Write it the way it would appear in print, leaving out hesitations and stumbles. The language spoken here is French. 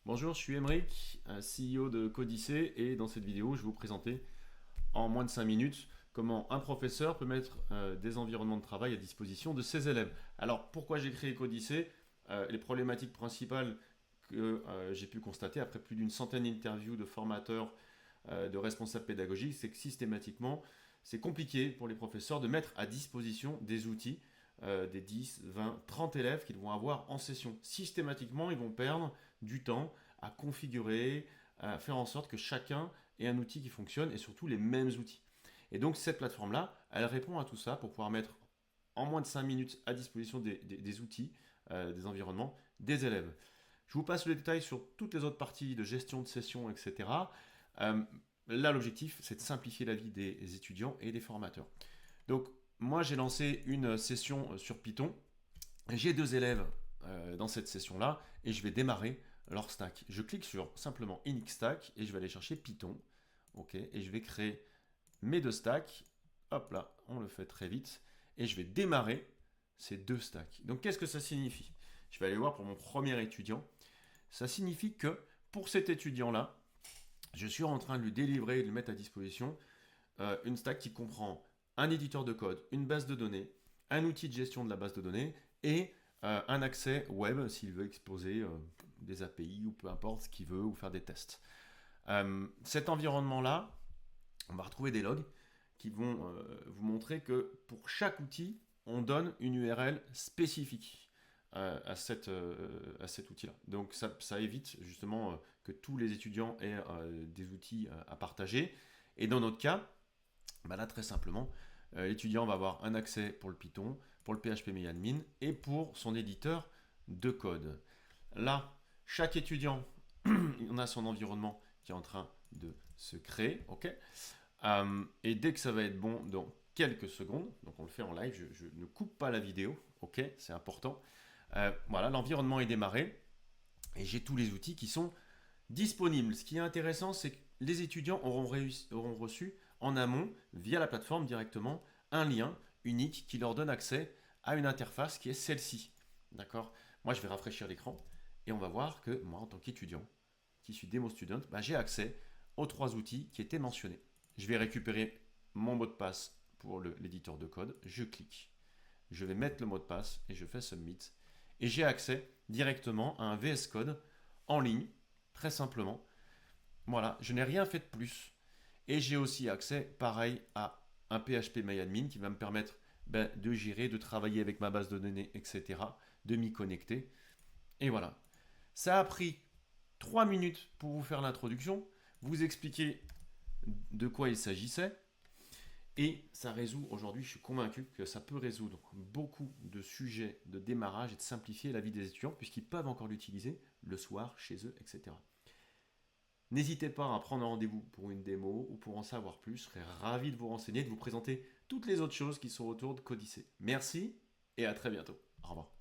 Bonjour, je suis Emeric, CEO de Codicée, et dans cette vidéo, je vais vous présenter en moins de 5 minutes comment un professeur peut mettre des environnements de travail à disposition de ses élèves. Alors, pourquoi j'ai créé Codicée? Les problématiques principales que j'ai pu constater après plus d'une centaine d'interviews de formateurs, de responsables pédagogiques, c'est que systématiquement, c'est compliqué pour les professeurs de mettre à disposition des outils des 10, 20, 30 élèves qu'ils vont avoir en session. Systématiquement, ils vont perdre du temps à configurer, à faire en sorte que chacun ait un outil qui fonctionne et surtout les mêmes outils. Et donc cette plateforme-là, elle répond à tout ça pour pouvoir mettre en moins de 5 minutes à disposition des outils, des environnements, des élèves. Je vous passe le détail sur toutes les autres parties de gestion de session, etc. Euh, Là, l'objectif, c'est de simplifier la vie des étudiants et des formateurs. Donc, moi, j'ai lancé une session sur Python. J'ai deux élèves dans cette session-là et je vais démarrer leur stack. Je clique sur simplement Init Stack et je vais aller chercher Python. Ok, et je vais créer mes deux stacks. Hop là, on le fait très vite. Et je vais démarrer ces deux stacks. Donc, qu'est-ce que ça signifie? Je vais aller voir pour mon premier étudiant. Ça signifie que pour cet étudiant-là, je suis en train de lui délivrer et de lui mettre à disposition une stack qui comprend un éditeur de code, une base de données, un outil de gestion de la base de données et un accès web s'il veut exposer des API ou peu importe ce qu'il veut ou faire des tests. Cet environnement-là, on va retrouver des logs qui vont vous montrer que pour chaque outil, on donne une URL spécifique à cet outil-là. Donc ça évite justement que tous les étudiants aient des outils à partager. Et dans notre cas, bah là, très simplement, l'étudiant va avoir un accès pour le Python, pour le PHP MyAdmin et pour son éditeur de code. Là, chaque étudiant, on a son environnement qui est en train de se créer, ok. Et dès que ça va être bon, dans quelques secondes, donc on le fait en live, je ne coupe pas la vidéo, ok, c'est important. Voilà, l'environnement est démarré et j'ai tous les outils qui sont disponibles. Ce qui est intéressant, c'est que les étudiants auront reçu en amont, via la plateforme directement, un lien unique qui leur donne accès à une interface qui est celle-ci. D'accord? Moi, je vais rafraîchir l'écran et on va voir que moi, en tant qu'étudiant, qui suis démo student, bah, j'ai accès aux trois outils qui étaient mentionnés. Je vais récupérer mon mot de passe pour l'éditeur de code. Je clique. Je vais mettre le mot de passe et je fais submit. Et j'ai accès directement à un VS Code en ligne, très simplement. Voilà, je n'ai rien fait de plus. Et j'ai aussi accès, pareil, à un PHP MyAdmin qui va me permettre de gérer, de travailler avec ma base de données, etc., de m'y connecter. Et voilà. Ça a pris 3 minutes pour vous faire l'introduction, vous expliquer de quoi il s'agissait. Et ça résout, aujourd'hui, je suis convaincu que ça peut résoudre beaucoup de sujets de démarrage et de simplifier la vie des étudiants, puisqu'ils peuvent encore l'utiliser le soir, chez eux, etc. N'hésitez pas à prendre un rendez-vous pour une démo ou pour en savoir plus. Je serais ravi de vous renseigner, de vous présenter toutes les autres choses qui sont autour de Codicée. Merci et à très bientôt. Au revoir.